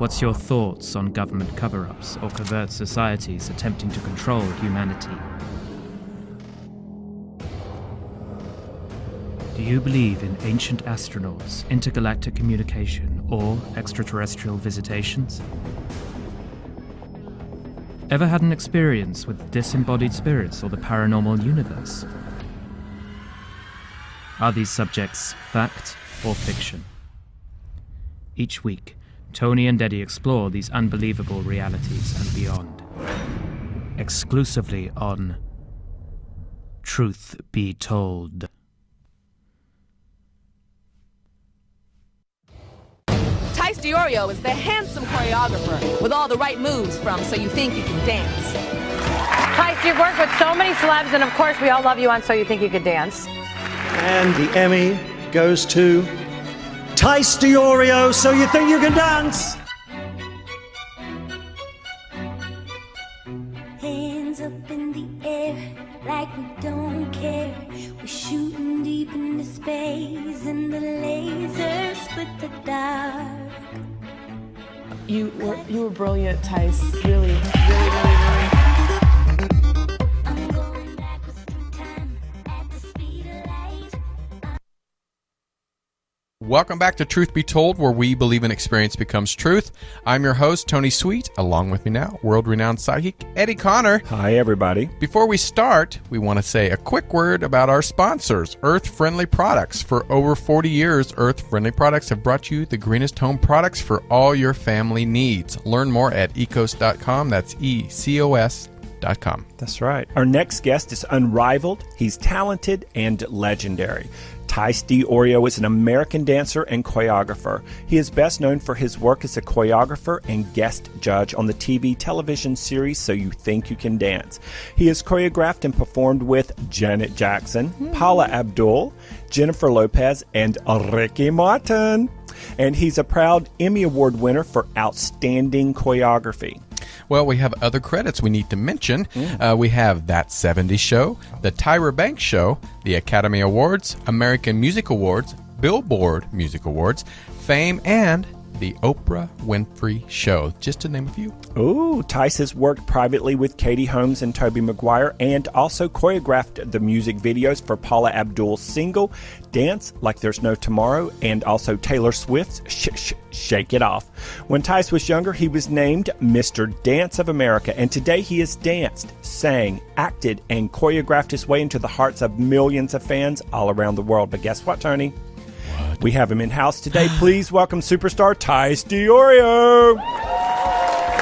What's your thoughts on government cover-ups or covert societies attempting to control humanity? Do you believe in ancient astronauts, intergalactic communication, or extraterrestrial visitations? Ever had an experience with disembodied spirits or the paranormal universe? Are these subjects fact or fiction? Each week, Tony and Eddie explore these unbelievable realities and beyond. Exclusively on Truth Be Told. Tyce DiOrio is the handsome choreographer with all the right moves from So You Think You Can Dance. Tyce, you've worked with so many celebs, and of course we all love you on So You Think You Can Dance. And the Emmy goes to Tyce DiOrio, So You Think You Can Dance. Hands up in the air like we don't care. We're shooting deep into space and the lasers split the dark. You were brilliant, Tyce. Really, really, really, really. I'm going backwards through time at the speed of light. Welcome back to Truth Be Told, where we believe in experience becomes truth. I'm your host, Tony Sweet. Along with me now, world-renowned psychic Eddie Connor. Hi, everybody. Before we start, we want to say a quick word about our sponsors, Earth Friendly Products. For over 40 years, Earth Friendly Products have brought you the greenest home products for all your family needs. Learn more at ecos.com. That's ECOS.com. That's right. Our next guest is unrivaled. He's talented and legendary. Tyce DiOrio is an American dancer and choreographer. He is best known for his work as a choreographer and guest judge on the TV television series So You Think You Can Dance. He has choreographed and performed with Janet Jackson, Paula Abdul, Jennifer Lopez, and Ricky Martin. And he's a proud Emmy Award winner for Outstanding Choreography. Well, we have other credits we need to mention. We have That 70s Show, The Tyra Banks Show, the Academy Awards, American Music Awards, Billboard Music Awards, Fame, and the Oprah Winfrey Show, just to name a few. Ooh, Tyce has worked privately with Katie Holmes and Tobey Maguire and also choreographed the music videos for Paula Abdul's single, Dance Like There's No Tomorrow, and also Taylor Swift's Shake It Off. When Tyce was younger, he was named Mr. Dance of America, and today he has danced, sang, acted, and choreographed his way into the hearts of millions of fans all around the world. But guess what, Tony? We have him in-house today. Please welcome superstar Tyce DiOrio.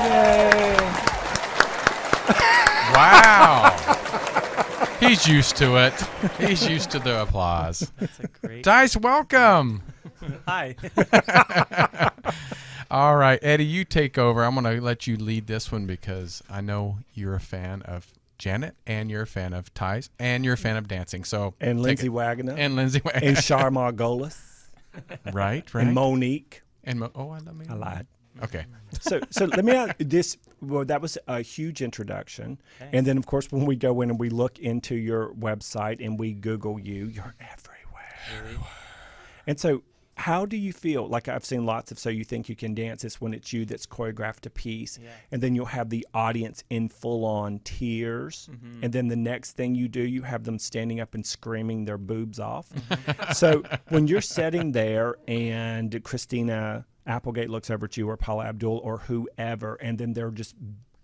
Yay. Wow. He's used to it. He's used to the applause. That's a great. Tyce, welcome. Hi. All right, Eddie, you take over. I'm going to let you lead this one because I know you're a fan of Janet, and you're a fan of Tyce, and you're a fan of dancing. So And Lindsay Wagner. And Lindsay Wagner. And Shar Margolis. Right. And Monique. And I love me. I lied. Okay. So let me ask this. Well, that was a huge introduction. Thanks. And then, of course, when we go in and we look into your website and we Google you, you're everywhere. Really? And so how do you feel? Like I've seen lots of So You Think You Can Dance. It's when it's you that's choreographed a piece. Yeah. And then you'll have the audience in full-on tears. Mhm. And then the next thing you do, you have them standing up and screaming their boobs off. So when you're sitting there and Christina Applegate looks over at you or Paula Abdul or whoever, and then they're just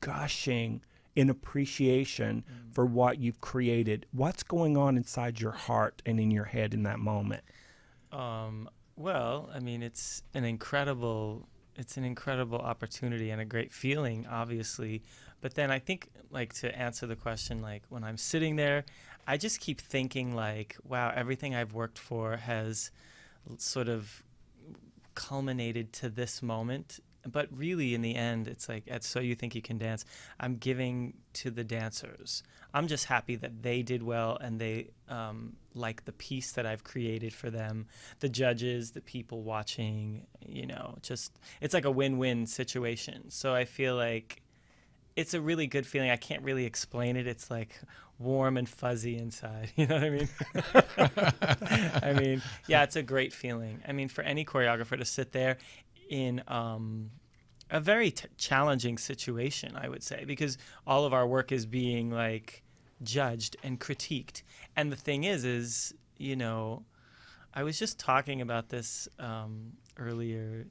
gushing in appreciation for what you've created, what's going on inside your heart and in your head in that moment? Well, I mean, it's an incredible opportunity and a great feeling, obviously. But then I think, like, to answer the question, like, when I'm sitting there, I just keep thinking, like, wow, everything I've worked for has sort of culminated to this moment. But really, in the end, it's like, at So You Think You Can Dance, I'm giving to the dancers. I'm just happy that they did well and they like the piece that I've created for them. The judges, the people watching, just it's like a win-win situation. So I feel like it's a really good feeling. I can't really explain it. It's like warm and fuzzy inside. You know what I mean? I mean, yeah, it's a great feeling. I mean, for any choreographer to sit there in a very challenging situation, I would say, because all of our work is being like judged and critiqued. And the thing is, you know, I was just talking about this earlier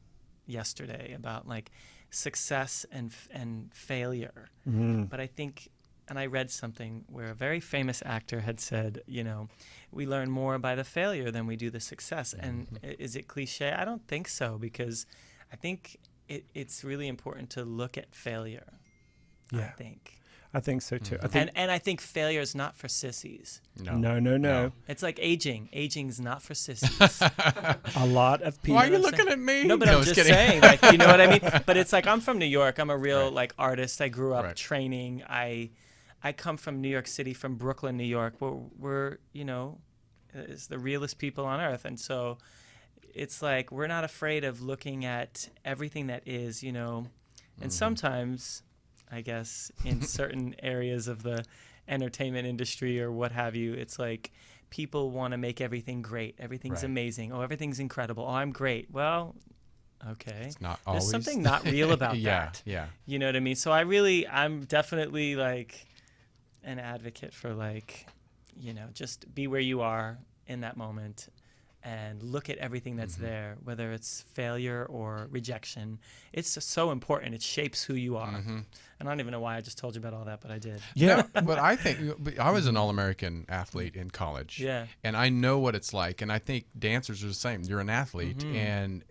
yesterday about like success and failure. But I think, and I read something where a very famous actor had said, you know, we learn more by the failure than we do the success. And is it cliche? I don't think so, because I think it's really important to look at failure. Yeah. I think so too. And I think failure is not for sissies. No. It's like aging. Aging's not for sissies. A lot of people. Why are you looking at me? No, but I'm just saying, like, you know what I mean? But it's like, I'm from New York. I'm a real like artist. I grew up training. I come from New York City, from Brooklyn, New York, where we're, you know, is the realest people on earth. And so it's like, we're not afraid of looking at everything that is, you know, and sometimes, I guess, in certain areas of the entertainment industry or what have you, it's like people want to make everything great. Everything's amazing. Oh, everything's incredible. Oh, I'm great. Well, okay. It's not always. There's something not real about that. Yeah. You know what I mean? So I'm definitely like an advocate for like, you know, just be where you are in that moment and look at everything that's there, whether it's failure or rejection. It's so important. It shapes who you are. And I don't even know why I just told you about all that, but I did. Yeah. But I think I was an All-American athlete in college. Yeah. And I know what it's like. And I think dancers are the same. You're an athlete, and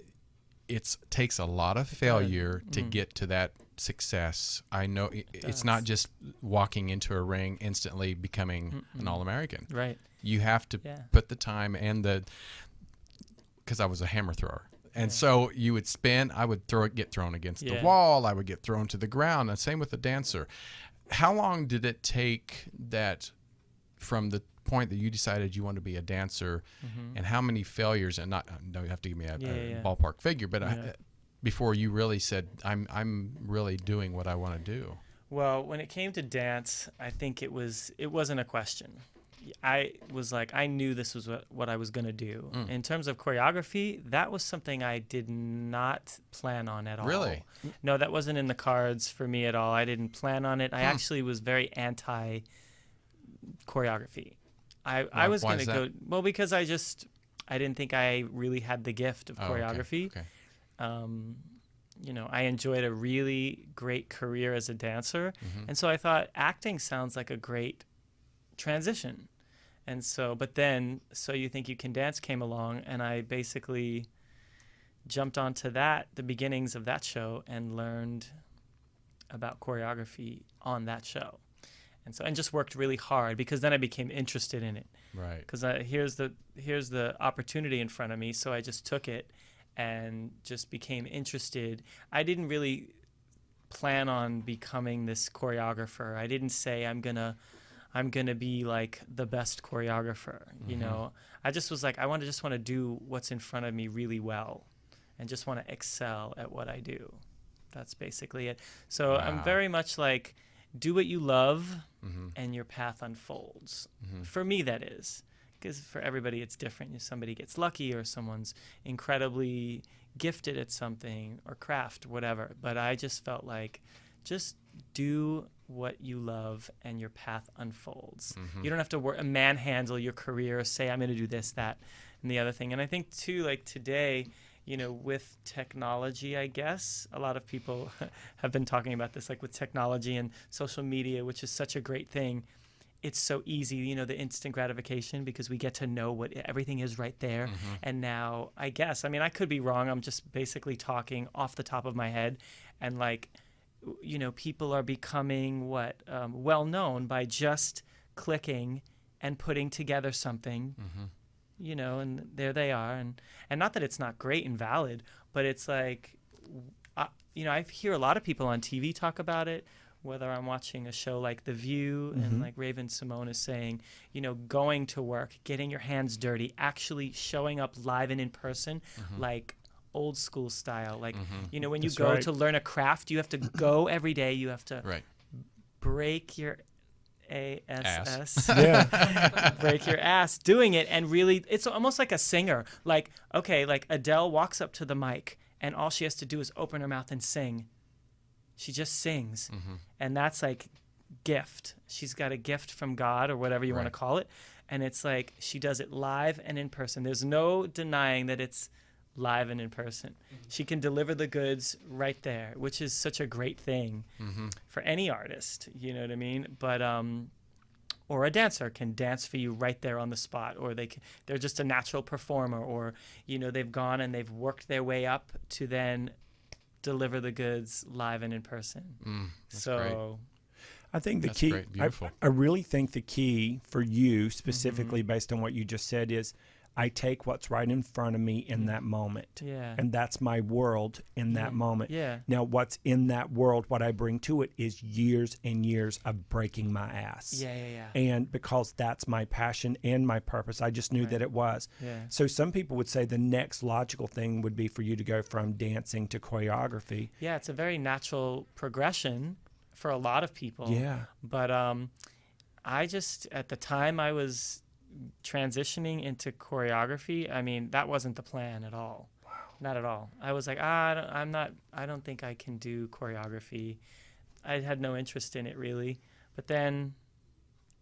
it takes a lot of failure to get to that success. I know it's not just walking into a ring instantly becoming an All-American. Right. You have to put the time and because I was a hammer thrower. And so you would spin, I would get thrown against the wall, I would get thrown to the ground, and same with the dancer. How long did it take that from the point that you decided you wanted to be a dancer, and how many failures, and no, you have to give me a ballpark figure, but before you really said, I'm really doing what I want to do? Well, when it came to dance, I think it wasn't a question. I was like, I knew this was what I was going to do. In terms of choreography, that was something I did not plan on at all. Really? No, that wasn't in the cards for me at all. I didn't plan on it. I actually was very anti choreography. I was going to go, well, because I didn't think I really had the gift of choreography. Okay. You know, I enjoyed a really great career as a dancer. And so I thought acting sounds like a great transition. And so, but then So You Think You Can Dance came along, and I basically jumped onto the beginnings of that show, and learned about choreography on that show. And so, and just worked really hard, because then I became interested in it. Right. Because here's the opportunity in front of me, so I just took it and just became interested. I didn't really plan on becoming this choreographer. I didn't say I'm gonna be like the best choreographer. You know, I just was like, I just want to do what's in front of me really well, and just want to excel at what I do. That's basically it. So I'm very much like, do what you love, and your path unfolds. For me, that is. Because for everybody, it's different. If somebody gets lucky, or someone's incredibly gifted at something, or craft, whatever. But I just felt like, just do what you love, and your path unfolds. You don't have to manhandle your career, or say, I'm going to do this, that, and the other thing. And I think, too, like today, you know, with technology, I guess, a lot of people have been talking about this, like with technology and social media, which is such a great thing. It's so easy, you know, the instant gratification, because we get to know what everything is right there. And now, I guess, I mean, I could be wrong. I'm just basically talking off the top of my head. And like, you know, people are becoming well known by just clicking and putting together something, you know, and there they are. And not that it's not great and valid, but it's like, you know, I hear a lot of people on TV talk about it, whether I'm watching a show like The View, and like Raven Simone is saying, you know, going to work, getting your hands dirty, actually showing up live and in person, like old school style. Like, you know, when you go to learn a craft, you have to go every day. You have to break your ass. Break your ass doing it. And really, it's almost like a singer. Like, okay, like Adele walks up to the mic, and all she has to do is open her mouth and sing She just sings. And that's like gift. She's got a gift from God or whatever you want to call it. And it's like she does it live and in person. There's no denying that it's live and in person. She can deliver the goods right there, which is such a great thing for any artist, you know what I mean? But or a dancer can dance for you right there on the spot, or they're just a natural performer, or you know, they've gone and they've worked their way up to then deliver the goods live and in person. So great. I think the That's key, great. Beautiful. I really think the key for you specifically based on what you just said is I take what's right in front of me in that moment. Yeah. And that's my world in that moment. Yeah. Now, what's in that world, what I bring to it is years and years of breaking my ass. Yeah. And because that's my passion and my purpose, I just knew that it was. Yeah. So some people would say the next logical thing would be for you to go from dancing to choreography. Yeah, it's a very natural progression for a lot of people. Yeah. But I just, at the time I was transitioning into choreography, I mean, that wasn't the plan at all. Wow. Not at all. I was like, I don't think I can do choreography. I had no interest in it really. But then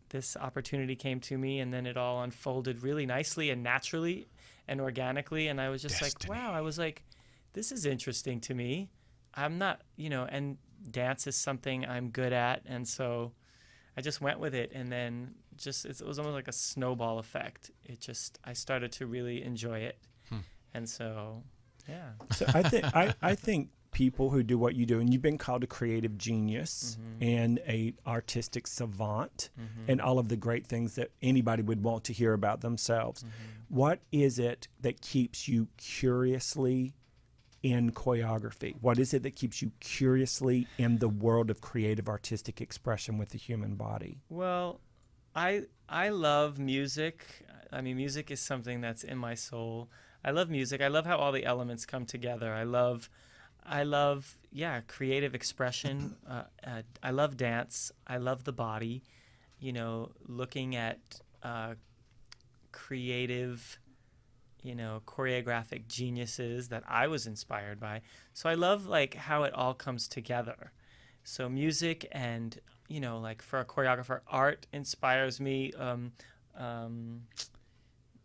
this opportunity came to me, and then it all unfolded really nicely and naturally and organically. And I was just like, wow, I was like, this is interesting to me. I'm not, you know, and dance is something I'm good at. And so I just went with it. And then it was almost like a snowball effect. I started to really enjoy it. And so, yeah. So I think people who do what you do, and you've been called a creative genius and a artistic savant and all of the great things that anybody would want to hear about themselves. What is it that keeps you curiously in choreography? What is it that keeps you curiously in the world of creative artistic expression with the human body? Well, I love music. I mean, music is something that's in my soul. I love music. I love how all the elements come together. I love creative expression. I love dance. I love the body. You know, looking at creative, you know, choreographic geniuses that I was inspired by. So I love like how it all comes together. So music and, you know, like for a choreographer, art inspires me.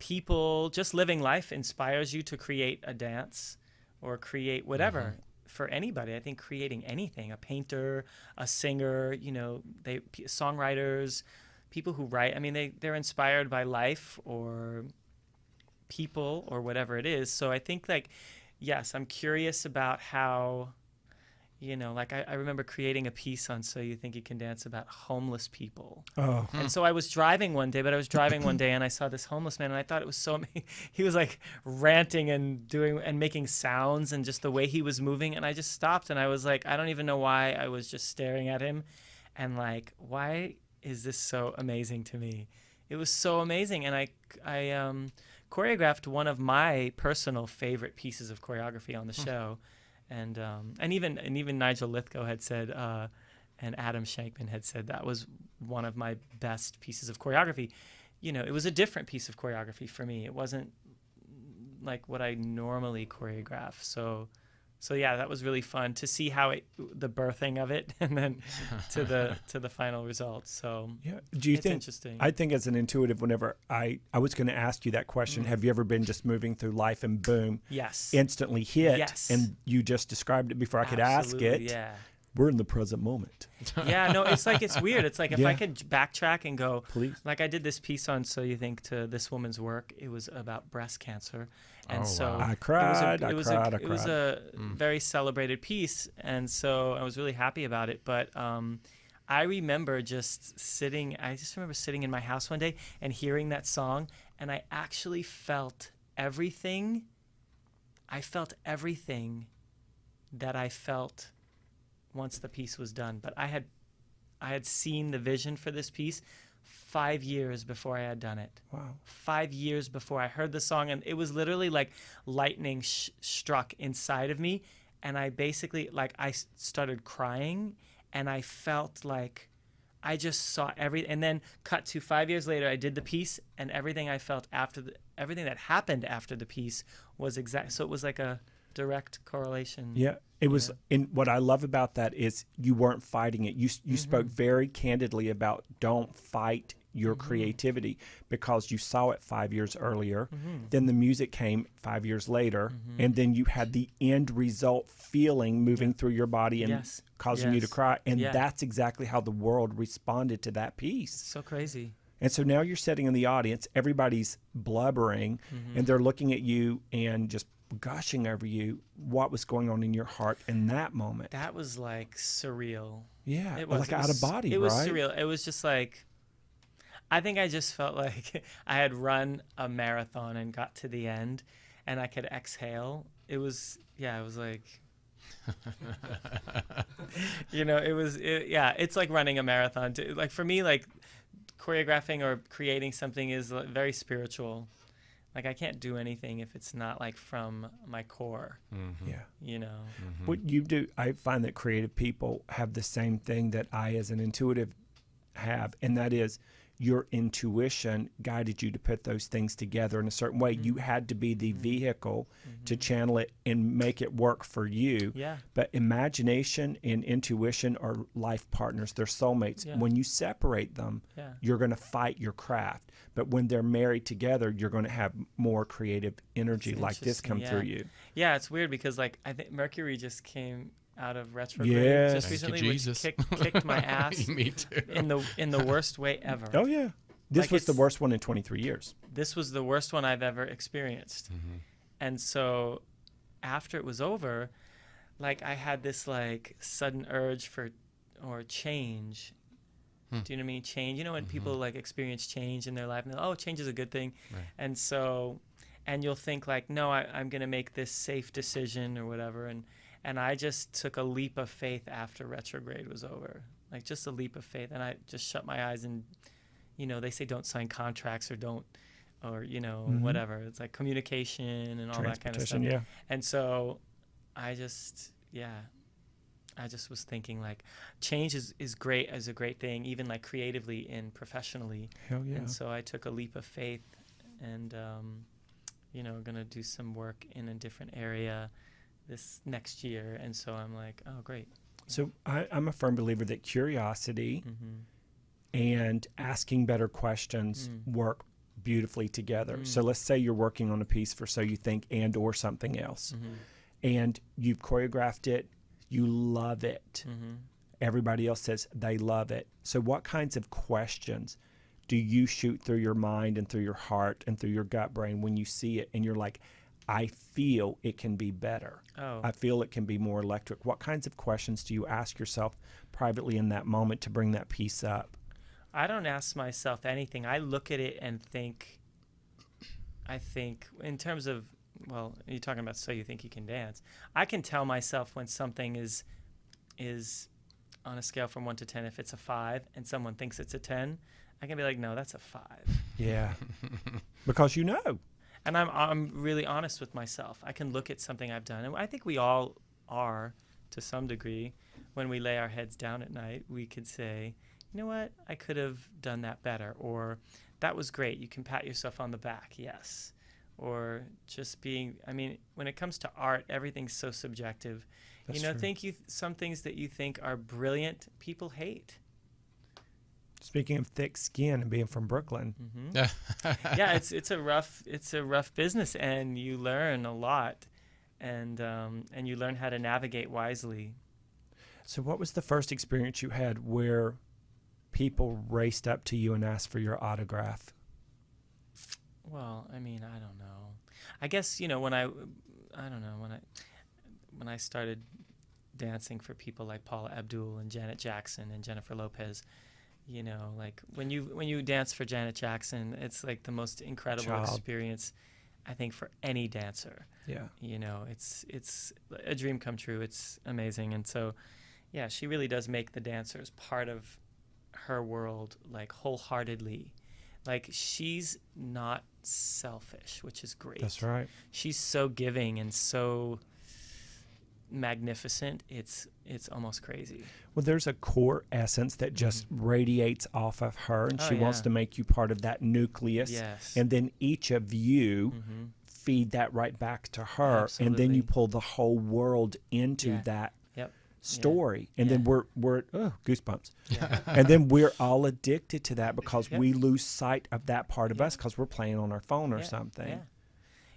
People, just living life inspires you to create a dance or create whatever. For anybody, I think creating anything, a painter, a singer, you know, songwriters, people who write, I mean, they're inspired by life or people or whatever it is. So I think like, yes, I'm curious about how, you know, like I remember creating a piece on So You Think You Can Dance about homeless people. Oh. And so I was driving one day and I saw this homeless man, and I thought it was so amazing. He was like ranting and doing and making sounds, and just the way he was moving. And I just stopped and I was like, I don't even know why I was just staring at him. And like, why is this so amazing to me? It was so amazing. And I choreographed one of my personal favorite pieces of choreography on the show. And even Nigel Lithgow had said, and Adam Shankman had said that was one of my best pieces of choreography. You know, it was a different piece of choreography for me. It wasn't like what I normally choreograph. So yeah, that was really fun to see how the birthing of it, and then to the final result. So yeah, do you it's think? Interesting. I think as an intuitive, whenever I was going to ask you that question, have you ever been just moving through life and boom, Yes, instantly hit, Yes. and you just described it before I could ask it. Yeah. We're in the present moment. Yeah, no, it's like, it's weird. It's like if Yeah. I could backtrack and go, Please. like I did this piece on So You Think to this woman's work. It was about breast cancer. And Oh, so wow. I cried. it was a very celebrated piece. And so I was really happy about it. But I remember just sitting in my house one day and hearing that song. And I actually felt everything. I felt everything that I felt once the piece was done. But I had seen the vision for this piece 5 years before I had done it. Wow. 5 years before I heard the song, and it was literally like lightning struck inside of me, and I basically I started crying, and I felt like I just saw and then cut to 5 years later, I did the piece, and everything I felt everything that happened after the piece was exact. So it was like direct correlation. Yeah. It was, and what I love about that is you weren't fighting it. You spoke very candidly about don't fight your creativity, because you saw it 5 years earlier. Then the music came 5 years later, and then you had the end result feeling moving through your body and causing you to cry. And that's exactly how the world responded to that piece. So crazy. And so now you're sitting in the audience, everybody's blubbering, and they're looking at you and just gushing over you. What was going on in your heart in that moment? That was like surreal. Yeah, It was like out of body, It was right? surreal. It was just like, I think I just felt like I had run a marathon and got to the end and I could exhale. It was like, it's like running a marathon. Like for me, like choreographing or creating something is very spiritual. Like I can't do anything if it's not like from my core. Yeah. Mm-hmm. What you do, I find that creative people have the same thing that I as an intuitive have, and that is your intuition guided you to put those things together in a certain way. You had to be the vehicle to channel it and make it work for you. Yeah. But imagination and intuition are life partners. They're soulmates. Yeah. When you separate them, you're going to fight your craft. But when they're married together, you're going to have more creative energy It's like this come interesting, through you. Yeah, it's weird because like I think Mercury just came out of retrograde Yes. just Thank you, recently, which Jesus. kicked my ass Me too. in the worst way ever. Oh, yeah. This Like was the it's- worst one in 23 years. This was the worst one I've ever experienced. And so after it was over, like I had this like sudden urge for change. Do you know what I mean? Change. You know when people like experience change in their life and they're, oh, change is a good thing. Right. And so, and you'll think like, no, I'm going to make this safe decision or whatever. And I just took a leap of faith after retrograde was over, like just a leap of faith. And I just shut my eyes and, they say don't sign contracts or don't, or, whatever. It's like communication and all that kind of stuff. Transportation, yeah. And so I just was thinking like change is great, as a great thing, even like creatively and professionally. Hell yeah. And so I took a leap of faith and, going to do some work in a different area this next year. And so I'm like, oh, great. So I'm a firm believer that curiosity and asking better questions work beautifully together. So let's say you're working on a piece for So You Think and or something else, and you've choreographed it, you love it. Everybody else says they love it. So what kinds of questions do you shoot through your mind and through your heart and through your gut brain when you see it and you're like, I feel it can be better. Oh. I feel it can be more electric. What kinds of questions do you ask yourself privately in that moment to bring that piece up? I don't ask myself anything. I look at it and think in terms of, well, you're talking about So You Think You Can Dance. I can tell myself when something is on a scale from 1 to 10, if it's a 5 and someone thinks it's a 10, I can be like, no, that's a 5. Yeah. Because you know. And I'm really honest with myself. I can look at something I've done, and I think we all are to some degree. When we lay our heads down at night, we could say, you know what, I could have done that better, or that was great. You can pat yourself on the back, yes. Or just being, when it comes to art, everything's so subjective. That's true. Some things that you think are brilliant, people hate. Speaking of thick skin and being from Brooklyn. Yeah, it's a rough business, and you learn a lot, and you learn how to navigate wisely. So what was the first experience you had where people raced up to you and asked for your autograph? Well, I don't know. I guess when I started dancing for people like Paula Abdul and Janet Jackson and Jennifer Lopez, like when you dance for Janet Jackson, it's like the most incredible experience, I think, for any dancer. Yeah. It's a dream come true. It's amazing. And so, yeah, she really does make the dancers part of her world, like wholeheartedly. Like she's not selfish, which is great. That's right. She's so giving and so magnificent. It's almost crazy. Well, there's a core essence that just radiates off of her, and she wants to make you part of that nucleus. Yes. And then each of you feed that right back to her, and then you Absolutely. pull the whole world into Yeah. that Yep. story, and then Yeah. we're goosebumps, Yeah. and then we're all addicted to that because Yep. we lose sight of that part of Yeah. us because we're playing on our phone or Yeah, something. Yeah.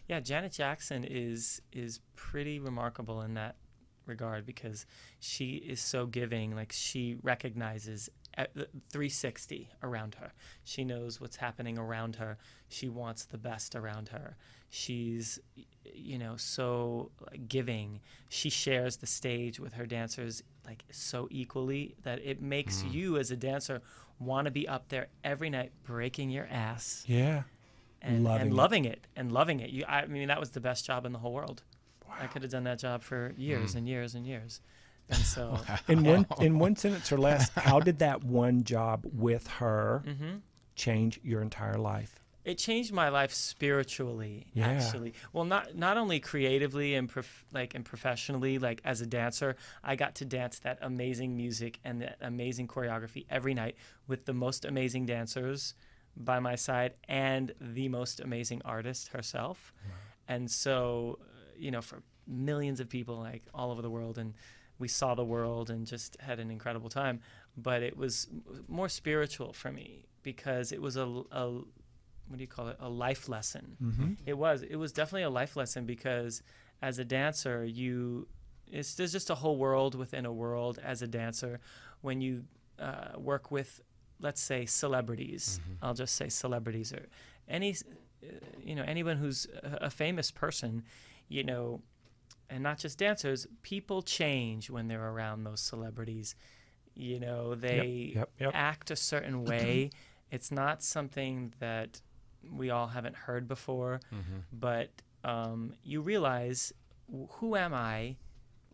Yeah, Janet Jackson is pretty remarkable in that regard because she is so giving. Like, she recognizes 360 around her. She knows what's happening around her. She wants the best around her. She's, so giving. She shares the stage with her dancers like so equally that it makes you as a dancer want to be up there every night breaking your ass Yeah. and Loving loving it. I mean, that was the best job in the whole world. I could have done that job for years and years and years. And so, In one sentence or less, how did that one job with her change your entire life? it changed my life spiritually, Yeah. actually. Well, not only creatively and and professionally, like as a dancer, I got to dance that amazing music and that amazing choreography every night with the most amazing dancers by my side and the most amazing artist herself. Wow. And so, for millions of people like all over the world, and we saw the world and just had an incredible time. But it was more spiritual for me because it was a what do you call it? A life lesson. Mm-hmm. It was definitely a life lesson because as a dancer, there's just a whole world within a world as a dancer. When you work with, let's say, celebrities, I'll just say celebrities or anyone who's a famous person, and not just dancers, people change when they're around those celebrities. They Yep. act a certain way. It's not something that we all haven't heard before, but you realize, who am I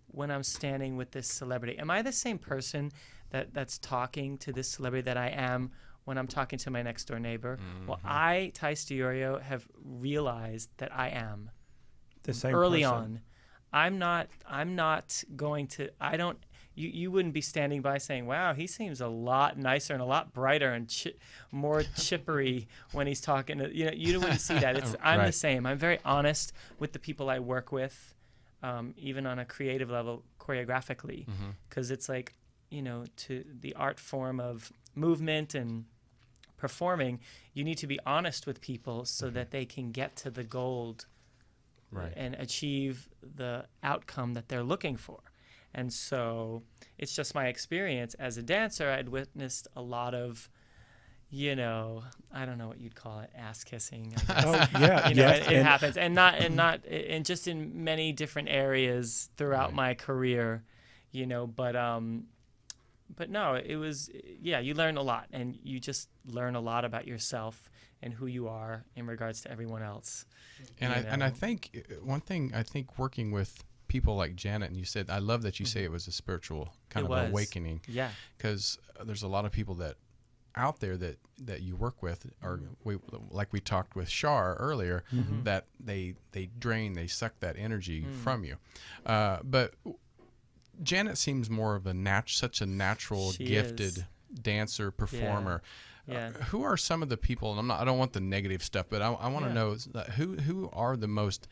when I'm standing with this celebrity? Am I the same person that's talking to this celebrity that I am when I'm talking to my next door neighbor? Well, I, Tyce DiOrio, have realized that I am The same early person. on. I'm not going to, you wouldn't be standing by saying, wow, he seems a lot nicer and a lot brighter and more chippery when he's talking to, you wouldn't see that. I'm Right. the same. I'm very honest with the people I work with, even on a creative level, choreographically, because it's like, to the art form of movement and performing, you need to be honest with people so that they can get to the gold. Right. And achieve the outcome that they're looking for. And so it's just my experience as a dancer. I'd witnessed a lot of, I don't know what you'd call it, ass kissing. I guess. Oh yeah, yes. It happens, and just in many different areas throughout Right. my career, But no, it was, you learn a lot, and you just learn a lot about yourself and who you are in regards to everyone else. And I think one thing, working with people like Janet, and you said, I love that you say it was a spiritual kind It of was. awakening. Yeah. Because there's a lot of people that out there that you work with, or like we talked with Shar earlier, that they drain, they suck that energy from you. But Janet seems more of such a natural, She gifted is. dancer, performer. Yeah. Who are some of the people? And I don't want the negative stuff, but I want to Yeah. know who are the most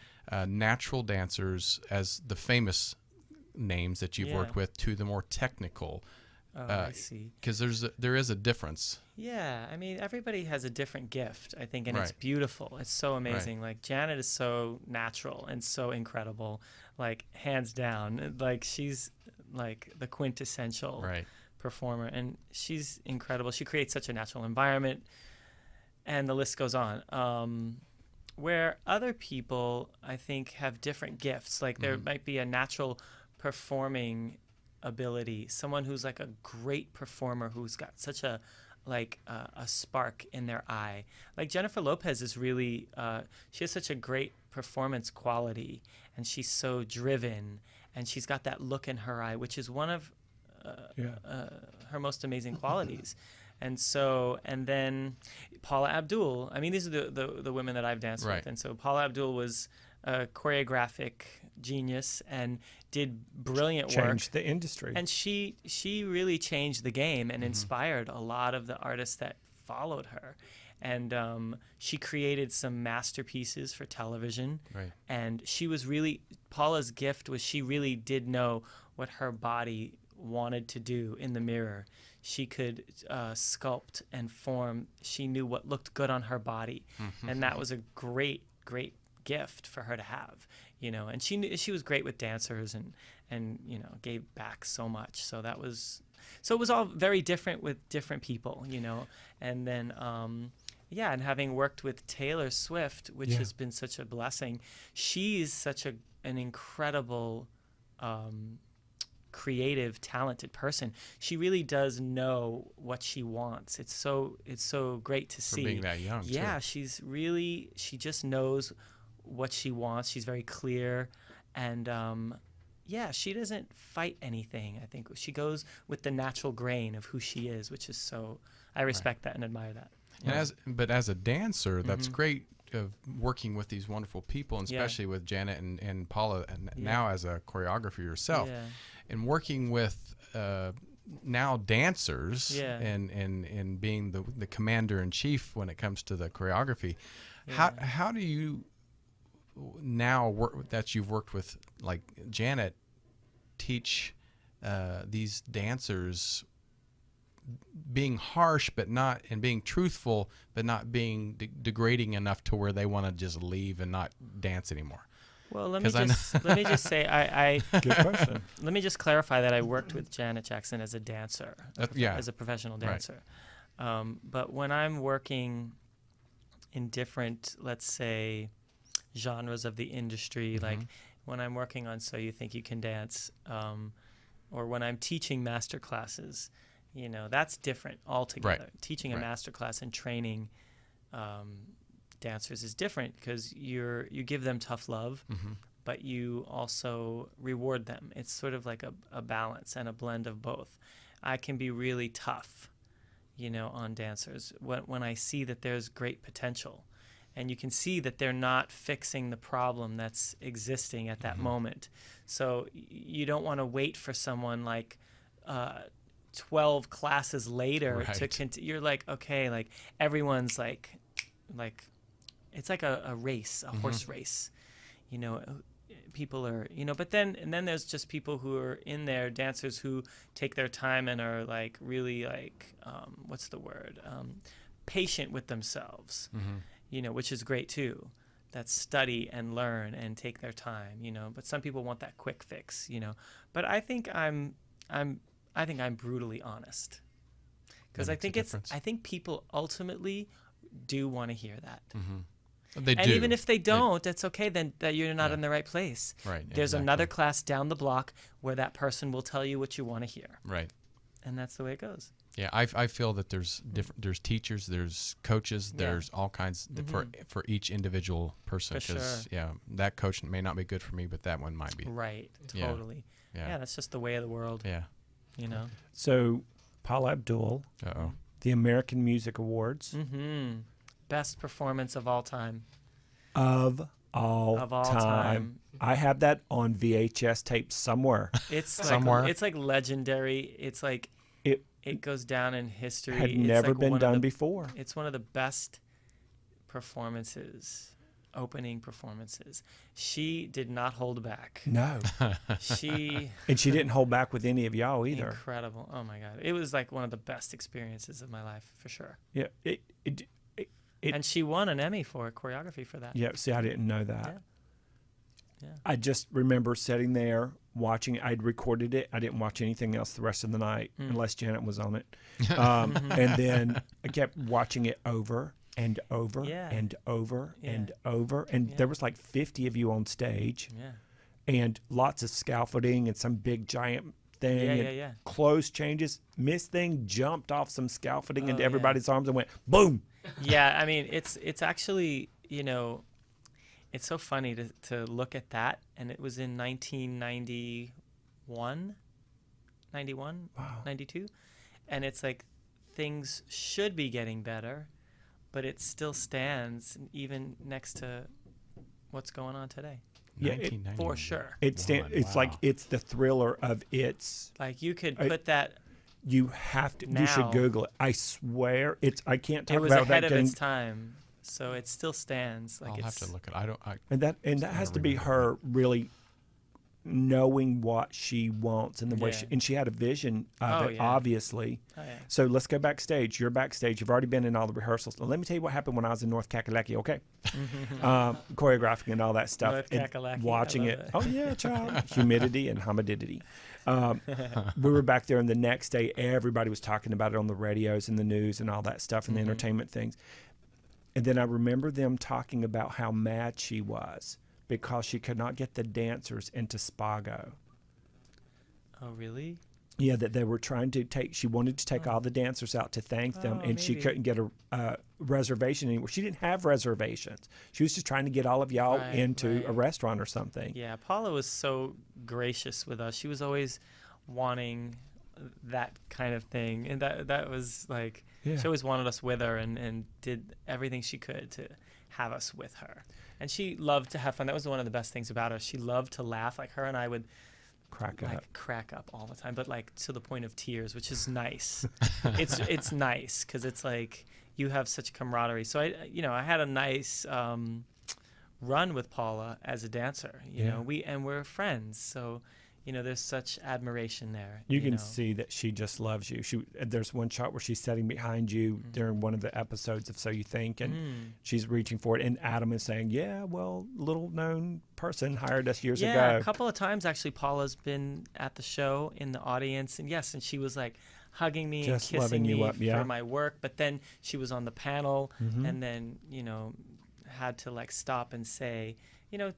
natural dancers, as the famous names that you've Yeah. worked with, to the more technical. I see. Because there is a difference. Yeah, I mean, everybody has a different gift, I think, and it's Right. beautiful. It's so amazing. Like, Janet is so natural and so incredible, like, hands down. Like, she's, like, the quintessential Right. performer, and she's incredible. She creates such a natural environment, and the list goes on. Where other people, I think, have different gifts. Like, there might be a natural performing ability, someone who's like a great performer who's got such a spark in their eye. Like Jennifer Lopez is really she has such a great performance quality, and she's so driven, and she's got that look in her eye, which is one of her most amazing qualities. And then Paula Abdul. I mean, these are the women that I've danced Right. with. And so Paula Abdul was a choreographic genius and did brilliant work. Changed the industry. And she really changed the game and inspired a lot of the artists that followed her. And she created some masterpieces for television. Right. And she was really, Paula's gift was she really did know what her body wanted to do in the mirror. She could sculpt and form. She knew what looked good on her body. And that was a great gift for her to have, you know. And she was great with dancers and you know, gave back so much. So it was all very different with different people, you know. And then and having worked with Taylor Swift, which has been such a blessing. She's such an incredible creative, talented person. She really does know what she wants. It's so great to see. For being that young, yeah, too. she just knows what she wants. She's very clear, and she doesn't fight anything. I think she goes with the natural grain of who she is, which is so. I respect that and admire that. And as a dancer, that's great. Of working with these wonderful people, and especially with Janet and Paula, and now as a choreographer yourself, and working with now dancers, and being the commander in chief when it comes to the choreography. How do you now that you've worked with like Janet teach these dancers being harsh but not, and being truthful but not being degrading enough to where they want to just leave and not dance anymore? Well, let me just say I Good question. let me just clarify that I worked with Janet Jackson as a dancer, as a professional dancer. But when I'm working in different, let's say, genres of the industry, like when I'm working on So You Think You Can Dance, or when I'm teaching master classes, you know, that's different altogether. Right. Teaching a master class and training dancers is different because you give them tough love, but you also reward them. It's sort of like a balance and a blend of both. I can be really tough, you know, on dancers when I see that there's great potential, and you can see that they're not fixing the problem that's existing at that moment. So you don't want to wait for someone like 12 classes later to continue. You're like, okay, like everyone's like it's like a race, a horse race, you know. People are, you know, but then there's just people who are in there, dancers who take their time and are like really like what's the word, patient with themselves, you know, which is great too. That study and learn and take their time, you know. But some people want that quick fix, you know. But I think I'm brutally honest, because I think people ultimately do want to hear that. They and do. Even if they don't, that's okay. Then that you're not in the right place. Right. There's another class down the block where that person will tell you what you want to hear. Right. And that's the way it goes. Yeah, I feel that there's there's teachers, there's coaches, there's all kinds for each individual person. For sure. That coach may not be good for me, but that one might be. Right. Totally. Yeah. That's just the way of the world. Yeah. You know. So, Paula Abdul, the American Music Awards. Best performance of all time. Of all time. I have that on VHS tape somewhere. It's somewhere. It's like legendary. It's like it goes down in history. Had never been done before. It's one of the best performances, opening performances. She did not hold back. No. She didn't hold back with any of y'all either. Incredible. Oh my God. It was like one of the best experiences of my life for sure. Yeah. And she won an Emmy for choreography for that. Yeah, see, I didn't know that. Yeah. I just remember sitting there watching it. I'd recorded it. I didn't watch anything else the rest of the night unless Janet was on it. And then I kept watching it over and over and over and over. And there was like 50 of you on stage. Yeah. And lots of scaffolding and some big giant thing. Yeah. Clothes changes. Miss Thing jumped off some scaffolding into everybody's arms and went, boom. Yeah, I mean, it's actually, you know, it's so funny to look at that. And it was in 1991, 92. And it's like things should be getting better, but it still stands even next to what's going on today. Yeah, for sure. It's like it's the thriller of its. Like you could put that You have to. You should Now. Google it. I swear, I can't talk It was about ahead that of getting. its time, so it still stands. Like I'll have it's to look at. I don't. And that has to be her really knowing what she wants and the way Yeah. she had a vision of Oh, it, yeah. obviously. Oh, yeah. So let's go backstage. You're backstage. You've already been in all the rehearsals. Now, let me tell you what happened when I was in North Kakalaki, okay? Choreographing and all that stuff. North and Kakalaki, I watching love it. it. Oh, yeah, child. Humidity and humidity. We were back there, and the next day, everybody was talking about it on the radios and the news and all that stuff and the entertainment things. And then I remember them talking about how mad she was because she could not get the dancers into Spago. Oh, really? Yeah, that they were trying to she wanted to take all the dancers out to thank them, Oh, and she maybe. couldn't get a reservation anywhere. She didn't have reservations. She was just trying to get all of y'all Right, into right. a restaurant or something. Yeah, Paula was so gracious with us. She was always wanting that kind of thing, and that was like Yeah. she always wanted us with her, and did everything she could to have us with her. And she loved to have fun. That was one of the best things about her. She loved to laugh. Like her and I would crack up all the time, but like to the point of tears, which is nice. It's nice because it's like you have such camaraderie. So I had a nice run with Paula as a dancer. You know, we're friends. So there's such admiration there. You can see that she just loves you. There's one shot where she's sitting behind you during one of the episodes of So You Think, and she's reaching for it, and Adam is saying, "Yeah, well, little known person hired us years ago." Yeah, a couple of times actually. Paula's been at the show in the audience, and yes, and she was like hugging me Just and kissing loving you me up, yeah. for my work. But then she was on the panel, and then had to like stop and say,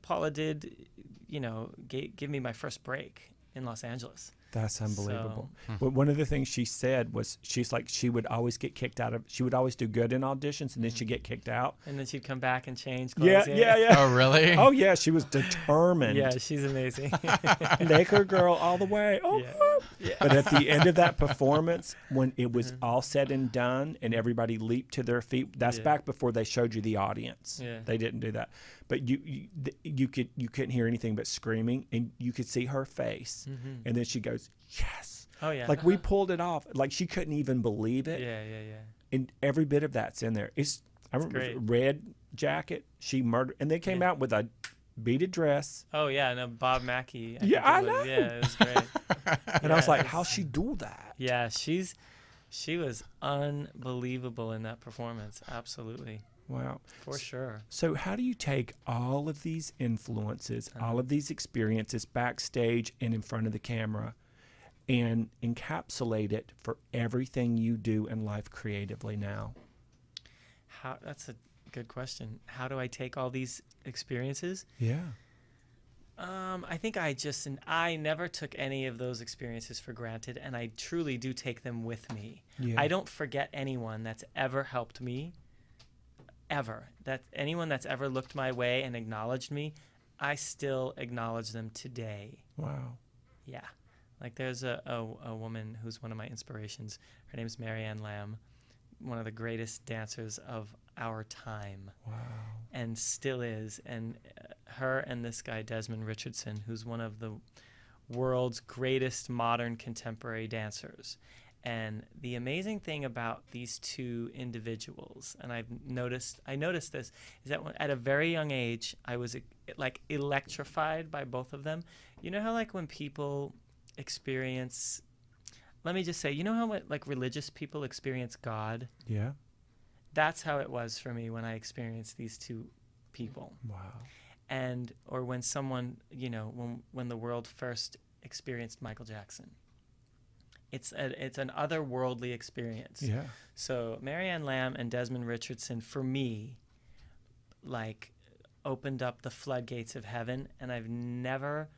Paula did, give me my first break in Los Angeles. That's unbelievable. But one of the things she said was she would always get kicked out of. She would always do good in auditions, and then she'd get kicked out. And then she'd come back and change clothes. Yeah. Oh, really? Oh, yeah. She was determined. Yeah, she's amazing. Laker girl all the way. Oh, Yeah. But at the end of that performance, when it was all said and done, and everybody leaped to their feet, that's back before they showed you the audience. Yeah. They didn't do that, but you couldn't hear anything but screaming, and you could see her face, and then she goes, "Yes." Oh, yeah. Like we pulled it off. Like she couldn't even believe it. Yeah. And every bit of that's in there. I remember great. red jacket. She murdered, and they came out with a beaded dress. Oh, yeah. No, Bob Mackie. I know. Yeah, it was great. And I was like, how'd she do that? Yeah, she was unbelievable in that performance. Absolutely. Wow. For sure. So how do you take all of these influences, all of these experiences backstage and in front of the camera, and encapsulate it for everything you do in life creatively now? That's a good question. How do I take all these experiences? Yeah. I think I never took any of those experiences for granted, and I truly do take them with me. Yeah. I don't forget anyone that's ever helped me, ever. That anyone that's ever looked my way and acknowledged me, I still acknowledge them today. Wow. Yeah. Like there's a woman who's one of my inspirations. Her name's Marianne Lamb, one of the greatest dancers of our time. Wow. And still is. And her and this guy, Desmond Richardson, who's one of the world's greatest modern contemporary dancers. And the amazing thing about these two individuals, and I noticed this, is that at a very young age, I was like electrified by both of them. You know how like when people experience, let me just say, you know how like religious people experience God? Yeah. That's how it was for me when I experienced these two people. Wow. Or when someone, when the world first experienced Michael Jackson. It's an otherworldly experience. Yeah. So Marianne Lamb and Desmond Richardson, for me, like, opened up the floodgates of heaven, and I've never,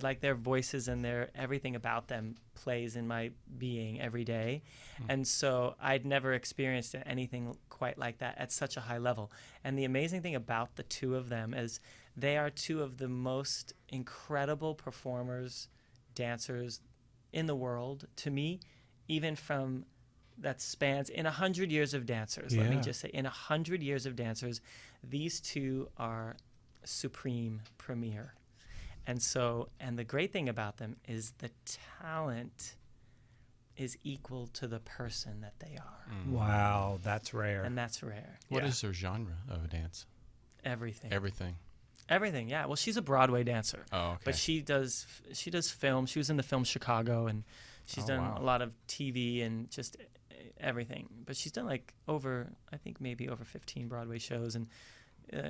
like, their voices and everything about them plays in my being every day. And so I'd never experienced anything quite like that at such a high level. And the amazing thing about the two of them is they are two of the most incredible performers, dancers in the world, to me, even from that spans in 100 years of dancers. Let me just say, in 100 years of dancers, these two are supreme, premier. And the great thing about them is the talent is equal to the person that they are. Wow, that's rare. And that's rare. What is their genre of dance? Everything. Everything. Yeah. Well, she's a Broadway dancer. Oh, okay. But she does film. She was in the film Chicago, and she's done a lot of TV and just everything. But she's done like maybe over 15 Broadway shows, and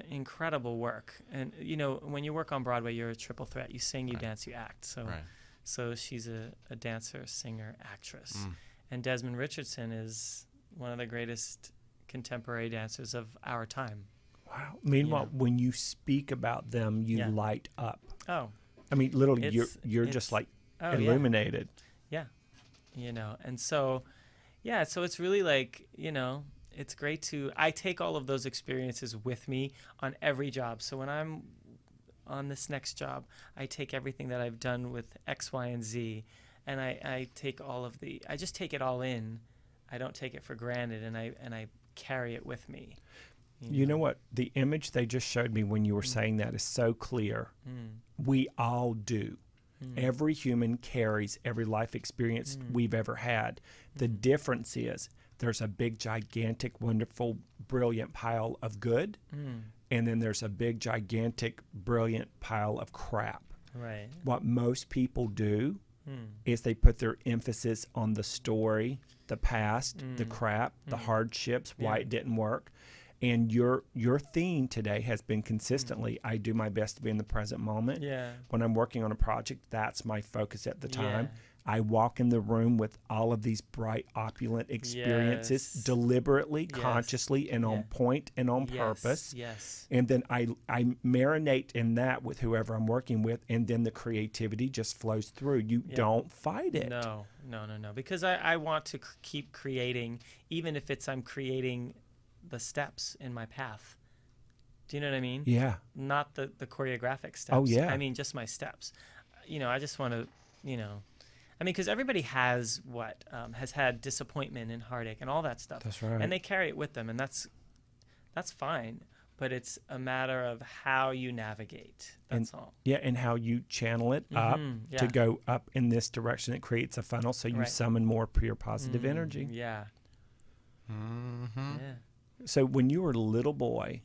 incredible work. And when you work on Broadway, you're a triple threat. You sing, you dance, you act. So she's a dancer, singer, actress. And Desmond Richardson is one of the greatest contemporary dancers of our time. Wow. Meanwhile, when you speak about them, you light up. Oh. I mean, literally, you're just like illuminated. Yeah. And so, so it's really like, it's great I take all of those experiences with me on every job. So when I'm on this next job, I take everything that I've done with X, Y, and Z, and I take I just take it all in. I don't take it for granted, and I carry it with me. You know what? The image they just showed me when you were saying that is so clear. We all do. Every human carries every life experience we've ever had. The difference is there's a big, gigantic, wonderful, brilliant pile of good, and then there's a big, gigantic, brilliant pile of crap. Right. What most people do is they put their emphasis on the story, the past, the crap, the hardships, why it didn't work. And your theme today has been consistently, I do my best to be in the present moment. Yeah. When I'm working on a project, that's my focus at the time. I walk in the room with all of these bright, opulent experiences deliberately, consciously, and on point and on purpose. Yes. And then I marinate in that with whoever I'm working with, and then the creativity just flows through. You don't fight it. No. Because I want to keep creating, even if I'm creating the steps in my path. Do you know what I mean? Yeah. Not the choreographic steps. Oh, yeah. I mean, just my steps. I just want to, because everybody has has had disappointment and heartache and all that stuff. That's right. And they carry it with them, and that's fine. But it's a matter of how you navigate. That's all. Yeah, and how you channel it up to go up in this direction. It creates a funnel, so you summon more pure positive energy. Yeah. Mm-hmm. Yeah. So when you were a little boy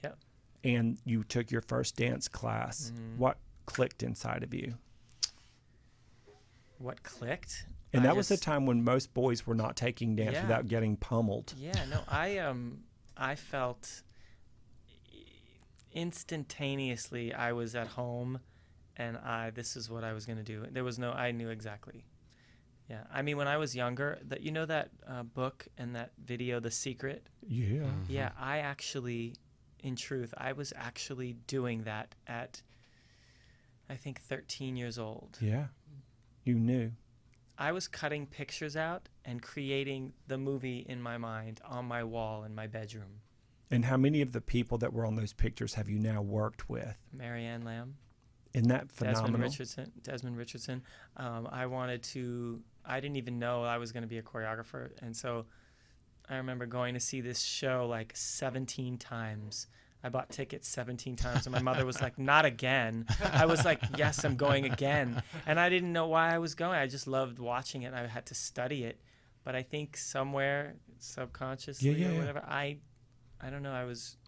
and you took your first dance class, what clicked inside of you? What clicked? And that was a time when most boys were not taking dance without getting pummeled. Yeah, no, I felt instantaneously I was at home, and this is what I was going to do. I knew exactly. Yeah, I mean, when I was younger, that book and that video, The Secret? Yeah. Mm-hmm. Yeah, in truth, I was actually doing that at, I think, 13 years old. Yeah, you knew. I was cutting pictures out and creating the movie in my mind on my wall in my bedroom. And how many of the people that were on those pictures have you now worked with? Marianne Lamb. Isn't that phenomenal? Desmond Richardson. I didn't even know I was going to be a choreographer. And so I remember going to see this show like 17 times. I bought tickets 17 times, and my mother was like, not again. I was like, yes, I'm going again. And I didn't know why I was going. I just loved watching it, and I had to study it. But I think somewhere subconsciously or whatever, I don't know, I was...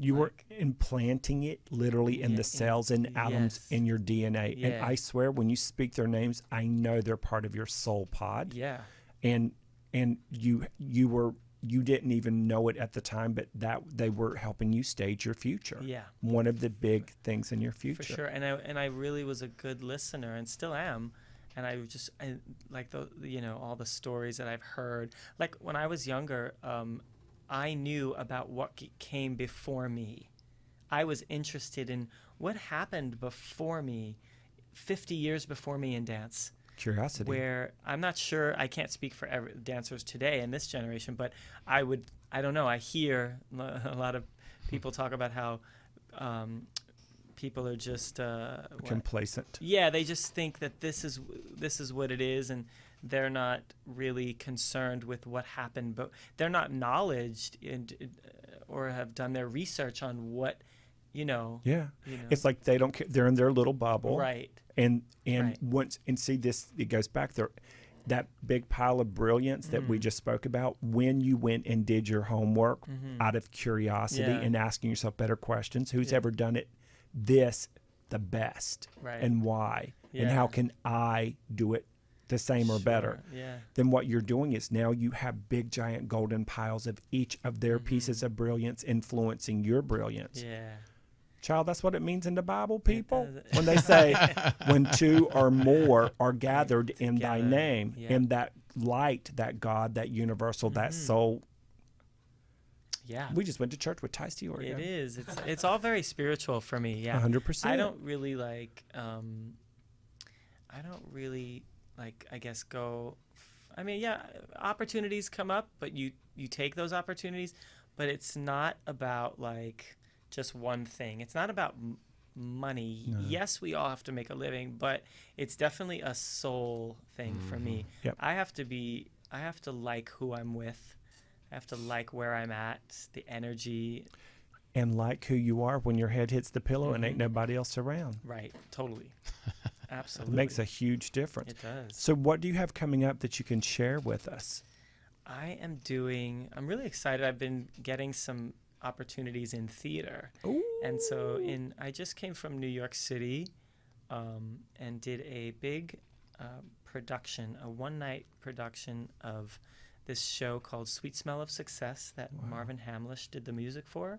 You were implanting it literally in the cells and atoms in your DNA. Yeah. And I swear, when you speak their names, I know they're part of your soul pod. Yeah. And you didn't even know it at the time, but that they were helping you stage your future. Yeah. One of the big things in your future. For sure. And I really was a good listener, and still am. And I like all the stories that I've heard. Like when I was younger, I knew about what came before me. I was interested in what happened before me, 50 years before me in dance. Curiosity. Where I'm not sure, I can't speak for dancers today in this generation, but I don't know, I hear a lot of people talk about how people are just... complacent. Yeah, they just think that this is what it is, and they're not really concerned with what happened, but they're not knowledged or have done their research on what you know. Yeah. You know. It's like they don't care. They're in their little bubble. Right. And Right. see this, it goes back there. That big pile of brilliance that we just spoke about, when you went and did your homework out of curiosity and asking yourself better questions, who's ever done it this the best, Right. and why, and Yeah. how can I do it the same or better? Yeah. Then what you're doing is now you have big giant golden piles of each of their pieces of brilliance influencing your brilliance. Yeah. Child, that's what it means in the Bible, people. does. When they say, when two or more are gathered in thy Together, name, yeah. in that light, that God, that universal, that soul. Yeah. We just went to church with Tyce DiOrio. It is. It's all very spiritual for me. Yeah. 100%. I don't really I guess go. I mean, yeah, opportunities come up, but you take those opportunities. But it's not about like just one thing. It's not about money. No. Yes, we all have to make a living, but it's definitely a soul thing for me. Yep. I have to like who I'm with. I have to like where I'm at, the energy. And like who you are when your head hits the pillow and ain't nobody else around. Right, totally. It Absolutely. makes a huge difference. It does. So what do you have coming up that you can share with us? I'm really excited. I've been getting some opportunities in theater. Ooh. And so I just came from New York City and did a big production, a one-night production of this show called Sweet Smell of Success that Marvin Hamlish did the music for.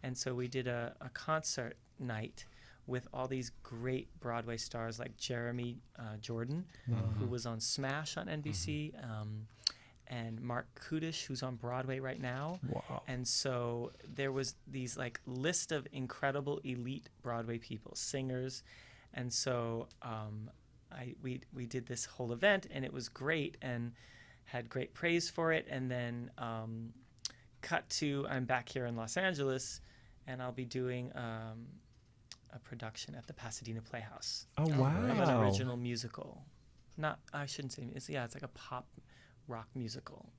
And so we did a concert night with all these great Broadway stars like Jeremy Jordan, who was on Smash on NBC, and Mark Kudish, who's on Broadway right now. Wow. And so there was these like list of incredible elite Broadway people, singers. And so we did this whole event, and it was great and had great praise for it. And then cut to, I'm back here in Los Angeles, and I'll be doing a production at the Pasadena Playhouse. Oh, wow. Of an original musical. I shouldn't say, it's like a pop rock musical.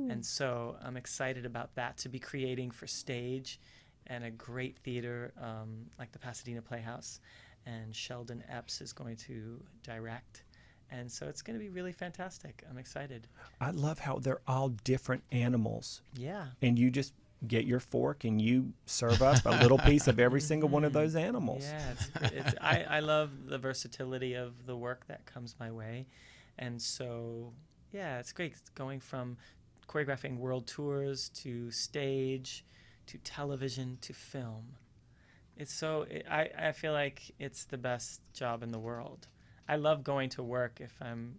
And so I'm excited about that, to be creating for stage and a great theater like the Pasadena Playhouse. And Sheldon Epps is going to direct. And so it's going to be really fantastic. I'm excited. I love how they're all different animals. Yeah. And you just get your fork and you serve up a little piece of every single one of those animals. Yeah, I love the versatility of the work that comes my way. And so, yeah, it's great. It's going from choreographing world tours to stage to television to film. I feel like it's the best job in the world. I love going to work if I'm,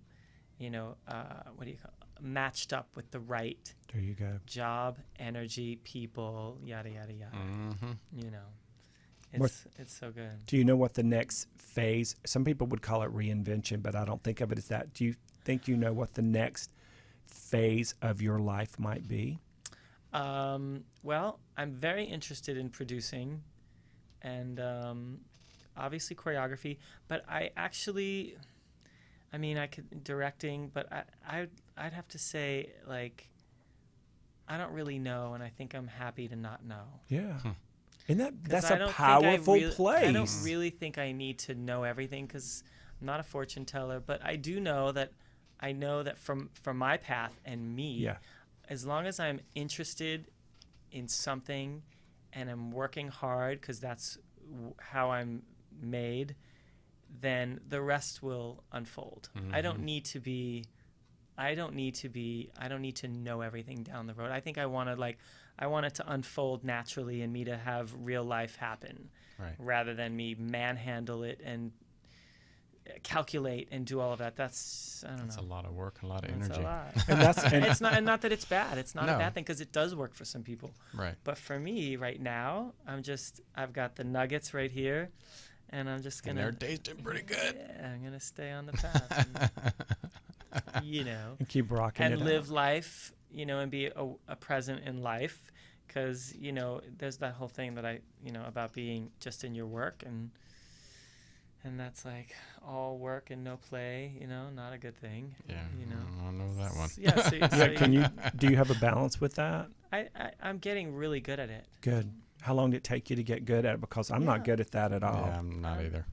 matched up with the right There you go. job, energy, people, yada, yada, yada. Mm-hmm. It's so good. Do you know what the next phase, some people would call it reinvention, but I don't think of it as that. Do you think you know what the next phase of your life might be? Well, I'm very interested in producing and obviously choreography, but I could directing, but I'd have to say, like, I don't really know, and I think I'm happy to not know. Yeah. And that's I a don't think powerful I place. don't really think I need to know everything, because I'm not a fortune teller, but I do know that from my path and me, Yeah. as long as I'm interested in something and I'm working hard, because that's how I'm made, then the rest will unfold. I don't need to know everything down the road. I think I want it to unfold naturally and me to have real life happen, Right. rather than me manhandle it and calculate and do all of that. That's That's a lot of work, a lot of That's energy. a lot. And It's not that it's bad. It's not No. a bad thing, because it does work for some people. Right. But for me right now, I've got the nuggets right here, and I'm just And gonna. they're tasting pretty good. Yeah, I'm gonna stay on the path. and keep rocking and it live out. life, and be a present in life, because there's that whole thing that about being just in your work, and that's like all work and no play, not a good thing. Yeah, I know that one. Yeah. So Yeah, do you have a balance with that? I'm getting really good at it. Good. How long did it take you to get good at it? Because I'm not good at that at all. Yeah, I'm not either.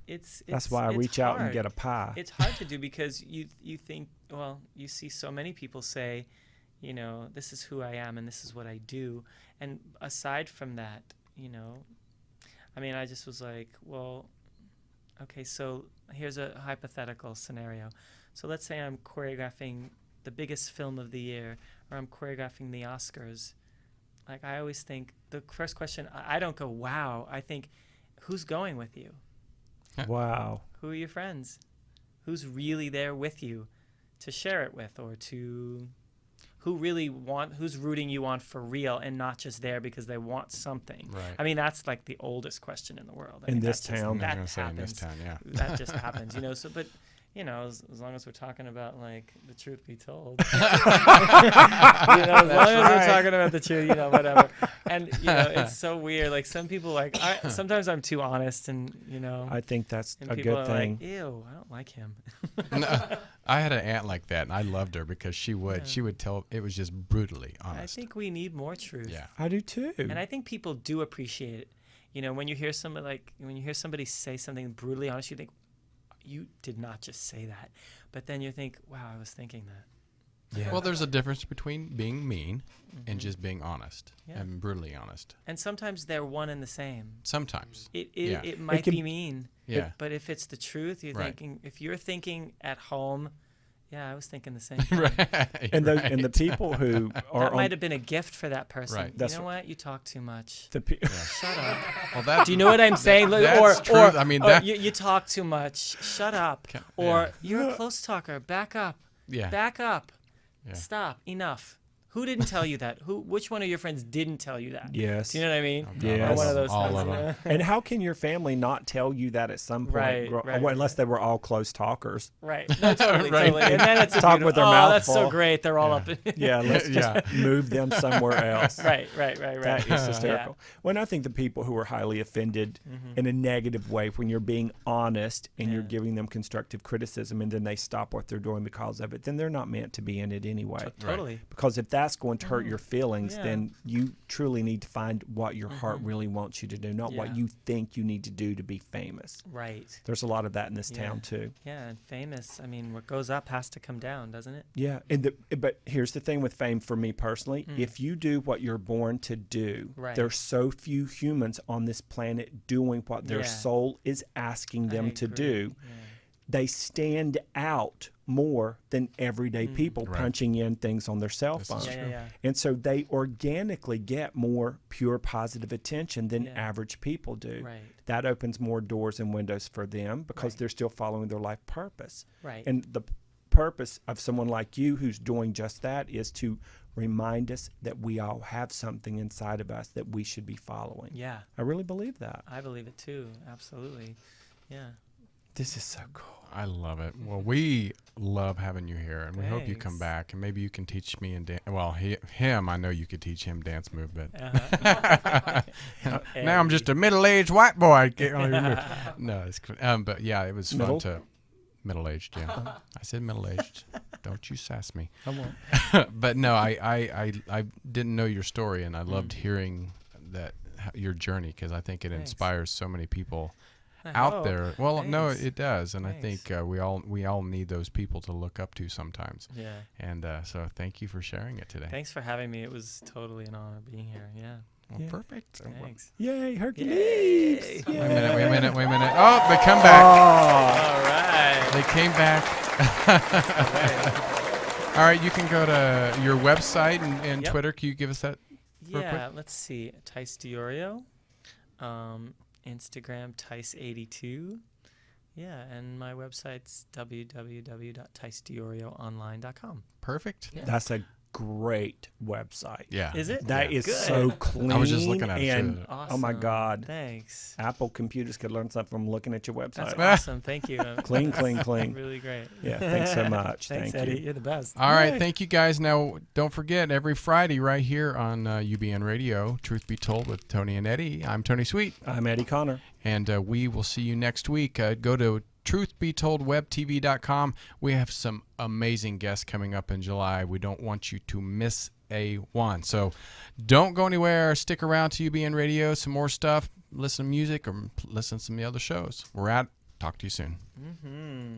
That's why I reach out and get a pie. It's hard to do because you think, well, you see so many people say, you know, this is who I am and this is what I do. And aside from that, you know, I mean, I just was like, well, okay, so here's a hypothetical scenario. So let's say I'm choreographing the biggest film of the year, or I'm choreographing the Oscars. Like, I always think the first question, I don't go, wow. I think, who's going with you? Wow. Who are your friends? Who's really there with you to share it with, or to who's rooting you on for real and not just there because they want something. Right. I mean, that's like the oldest question in the world. I In mean, this that's just- town. that I was gonna say in this happens. town, yeah. That just happens, you know. So, but you know, as long as we're talking about like the truth be told, you know, as long as we're talking about the truth, you know, whatever. And you know, it's so weird. Like some people, like sometimes I'm too honest, and you know, I think that's and a people good are thing. like, ew, I don't like him. No, I had an aunt like that, and I loved her because she would tell, it was just brutally honest. I think we need more truth. Yeah. I do too. And I think people do appreciate it. You know, when you hear somebody say something brutally honest, you think, you did not just say that. But then you think, wow, I was thinking that. Yeah. Well, there's a difference between being mean and just being honest and brutally honest. And sometimes they're one and the same. Sometimes. It might be mean. Yeah. But if it's the truth, you're Right. thinking, if you're thinking at home, yeah, I was thinking the same thing. Right. And the people who are That might have been a gift for that person. Right. You know what? You talk too much. Shut up. Well, that, Do you know what I'm saying? That's true. I mean, that- you talk too much. Shut up. Or you're a close talker. Back up. Yeah. Back up. Yeah. Stop. Enough. Who didn't tell you that? Which one of your friends didn't tell you that? Yes. Do you know what I mean? Yes. Or one of those All things, of you them. know? And how can your family not tell you that at some point? Right, right. Unless they were all close talkers. Right. No, totally, Right. totally. And then it's a Talk beautiful, with their oh, mouth that's so full. great. They're all up. Yeah, let's just move them somewhere else. Right. That is hysterical. When I think the people who are highly offended in a negative way, when you're being honest and you're giving them constructive criticism and then they stop what they're doing because of it, then they're not meant to be in it anyway. Totally. Because if that's going to hurt your feelings, Yeah. then you truly need to find what your heart really wants you to do, not what Yeah. you think you need to do to be famous. Right. There's a lot of that in this town too. Yeah, and famous. I mean, what goes up has to come down, doesn't it? Yeah, but here's the thing with fame for me personally. If you do what you're born to do, Right. there's so few humans on this planet doing what their Yeah. soul is asking them I to agree. do. Yeah. They stand out more than everyday people Right. punching in things on their cell This is phone. Yeah, yeah. And so they organically get more pure positive attention than Yeah. average people do. Right. That opens more doors and windows for them because Right. they're still following their life purpose. Right. And the purpose of someone like you who's doing just that is to remind us that we all have something inside of us that we should be following. Yeah, I really believe that. I believe it too. Absolutely. Yeah. This is so cool. I love it. Well, we love having you here, and we hope you come Thanks. back, and maybe you can teach me and well, him. I know you could teach him dance move, but now I'm just a middle-aged white boy. No, it's cool. But yeah, it was Middle? fun to middle-aged. Yeah, I said middle-aged. Don't you sass me. I won't. But no, I didn't know your story, and I loved hearing that your journey because I think it Thanks. inspires so many people I out hope. there. Well, no, Thanks. it does, and Thanks. I think we all need those people to look up to sometimes. Yeah. And so thank you for sharing it today. Thanks for having me. It was totally an honor being here. Yeah. Well, Yeah. perfect. Thanks. Yay, Hercules! Yay. Wait a minute. Oh, they come back. Oh, All right. They came back. All right, you can go to your website and Yep. Twitter. Can you give us that? real Yeah, let's see. Tyce DiOrio. Instagram, Tyce82. Yeah, and my website's www.tycediorioonline.com. Perfect. Yeah. that's a great website. Yeah. Is it? That Yeah. is Good. so clean. I was just looking at it, and too. oh my Awesome. God, Thanks. Apple computers could learn something from looking at your That's website. awesome. Thank you. Clean, clean, clean. Really great. Yeah, thanks so much. Thanks, Thank Eddie. you. You're the best. All right, Yay. thank you guys. Now, don't forget, every Friday right here on UBN Radio, Truth Be Told with Tony and Eddie. I'm Tony Sweet, I'm Eddie Connor. and we will see you next week. Go to truthbetoldwebtv.com. We have some amazing guests coming up in July. We don't want you to miss A1. So don't go anywhere. Stick around to UBN Radio. Some more stuff. Listen to music or listen to some of the other shows. We're at. Talk to you soon. Mm-hmm.